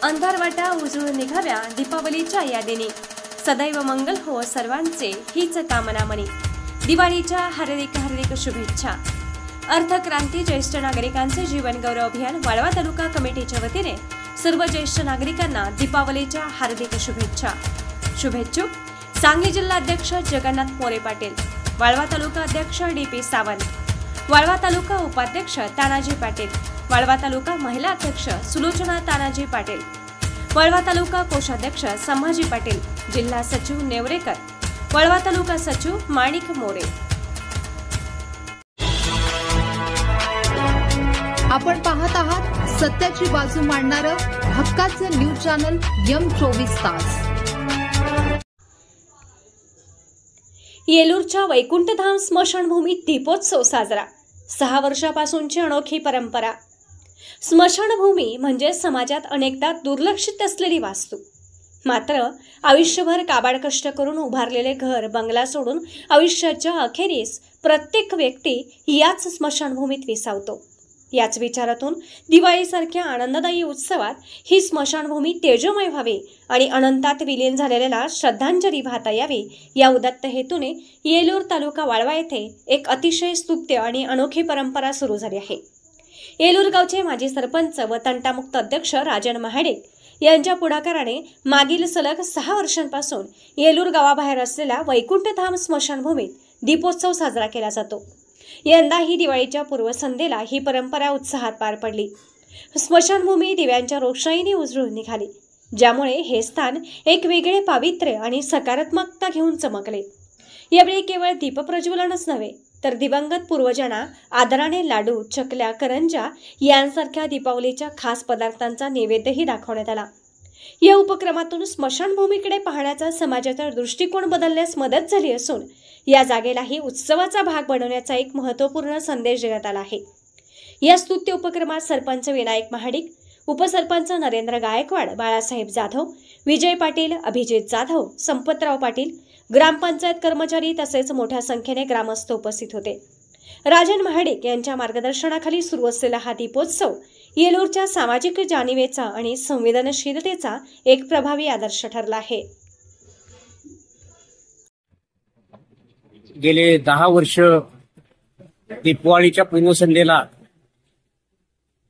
अंधारवाटा उजळून निघाव्या दीपावलीच्या या दिनी, सदैव मंगल हो सर्वांचे हीच कामना मनी। दिवाळीच्या हार्दिक हार्दिक शुभेच्छा। अर्थक्रांती ज्येष्ठ नागरिकांचे जीवन गौरव अभियान वाळवा तालुका कमिटीच्या वतीने सर्व ज्येष्ठ नागरिकांना दीपावलीच्या हार्दिक शुभेच्छा। शुभेच्छुक सांगली जिल्हा अध्यक्ष जगन्नाथ मोरे पाटील, वाळवा तालुका अध्यक्ष डीपी सावंत, वाळवा तालुका उपाध्यक्ष तानाजी पाटील, वाळवा तालुका महिला अध्यक्ष सुलोचना तानाजी पाटील, वाळवा तालुका कोषाध्यक्ष संभाजी पाटील, जिल्हा सचिव नेवरेकर, वाळवा तालुका सचिव माणिक मोरे। आपण पाहत आहात सत्याची बाजू मांडणारं हक्काचं न्यूज चॅनल M24 तास। येलूरच्या वैकुंठधाम स्मशानभूमीत दीपोत्सव साजरा। 6 वर्षापासूनची अनोखी परंपरा। स्मशानभूमी म्हणजे समाजात अनेकदा दुर्लक्षित असलेली वास्तू, मात्र आयुष्यभर काबाड कष्ट करून उभारलेले घर बंगला सोडून आयुष्याच्या अखेरीस प्रत्येक व्यक्ती याच स्मशानभूमीत विसावतो। याच विचारातून दिवाळीसारख्या आनंददायी उत्सवात ही स्मशानभूमी तेजोमय व्हावी आणि अनंतात विलीन झालेल्याला श्रद्धांजली वाहता यावी या उदात्त हेतूने येलूर तालुका वाळवा येथे एक अतिशय स्तुत्य आणि अनोखी परंपरा सुरू झाली आहे। येलूर गावचे माजी सरपंच व तंटामुक्त अध्यक्ष राजन महाडिक यांच्या पुढाकाराने मागील सलग 6 वर्षांपासून येलूर गावाबाहेर असलेल्या वैकुंठधाम स्मशानभूमीत दीपोत्सव साजरा केला जातो। यंदाही दिवाळीच्या पूर्वसंध्येला ही परंपरा उत्साहात पार पडली। स्मशानभूमी दिव्यांच्या रोषणाईने उजळून निघाली, ज्यामुळे हे स्थान एक वेगळे पावित्र्य आणि सकारात्मकता घेऊन चमकले। यावेळी केवळ दीपप्रज्वलनच नव्हे तर दिवंगत पूर्वजांना आदराने लाडू, चकल्या, करंजा यांसारख्या दीपावलीच्या खास पदार्थांचा नैवेद्यही दाखवण्यात आला। या उपक्रमातून स्मशानभूमीकडे पाहण्याचा समाजाचा दृष्टिकोन बदलण्यास मदत झाली असून या जागेलाही उत्सवाचा भाग बनवण्याचा एक महत्त्वपूर्ण संदेश देण्यात आला आहे। या स्तुत्य उपक्रमात सरपंच विनायक महाडिक, उपसरपंच नरेंद्र गायकवाड, बाळासाहेब जाधव, विजय पाटील, अभिजित जाधव, संपतराव पाटील, ग्रामपंचायत कर्मचारी तसेच मोठ्या संख्येने ग्रामस्थ उपस्थित होते। राजन महाडिक यांच्या मार्गदर्शनाखाली सुरू असलेला हा दीपोत्सव येलूरच्या सामाजिक जाणीवेचा आणि संवेदनशीलतेचा एक प्रभावी आदर्श ठरला आहे। गेले 10 वर्ष दीपावलीच्या पूर्वसंध्येला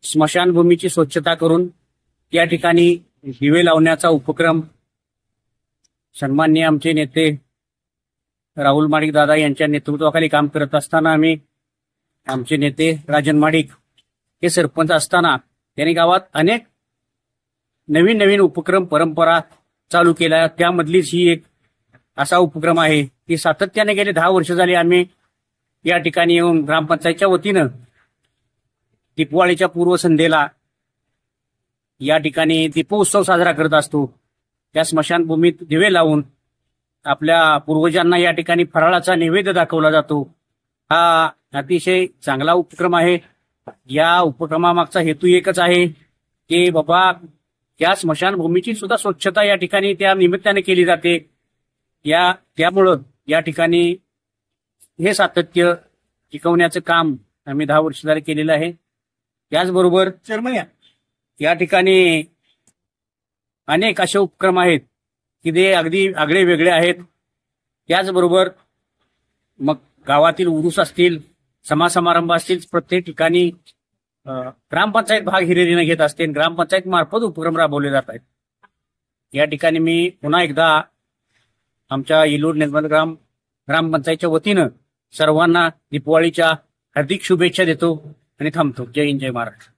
स्मशानभूमीची स्वच्छता करून या ठिकाणी दिवे लावण्याचा उपक्रम सन्माननीय आमचे नेते राहुल महाडिक दादा यांच्या नेतृत्वाखाली काम करत असताना आमचे नेते राजन महाडिक हे सरपंच असताना त्यांनी गावात अनेक नवीन उपक्रम परंपरा चालू केल्या। त्यामधलीच ही एक असा उपक्रम आहे की सातत्याने गेले 10 वर्ष झाले आम्ही या ठिकाणी येऊन ग्रामपंचायतच्या वतीनं दीपावलीच्या पूर्वसंध्येला या ठिकाणी दीपोत्सव साजरा करत असतो। त्या स्मशानभूमीत दिवे लावून आपल्या पूर्वजांना या ठिकाणी फराळाचा नैवेद्य दाखवला जातो। हा अतिशय चांगला उपक्रम आहे। या उपक्रमामागचा हेतू एकच आहे की बाबा या स्मशानभूमीची सुद्धा स्वच्छता या ठिकाणी त्या निमित्ताने केली जाते। त्यामुळं या ठिकाणी हे सातत्य टिकवण्याचं काम आम्ही 10 वर्ष झाले केलेलं आहे। त्याचबरोबर या ठिकाणी अनेक असे उपक्रम आहेत की ते अगदी आगळे वेगळे आहेत। त्याचबरोबर मग गावातील उरूस असतील, समाज समारंभ असतील, प्रत्येक ठिकाणी ग्रामपंचायत भाग हिरिरीने घेत असते। ग्रामपंचायत मार्फत उपक्रम राबवले जात आहेत। या ठिकाणी मी पुन्हा एकदा आमच्या येलूर निर्मल ग्रामपंचायतच्या वतीनं सर्वांना दीपावलीच्या हार्दिक शुभेच्छा देतो आणि थांबतो। जय हिंद, जय महाराष्ट्र।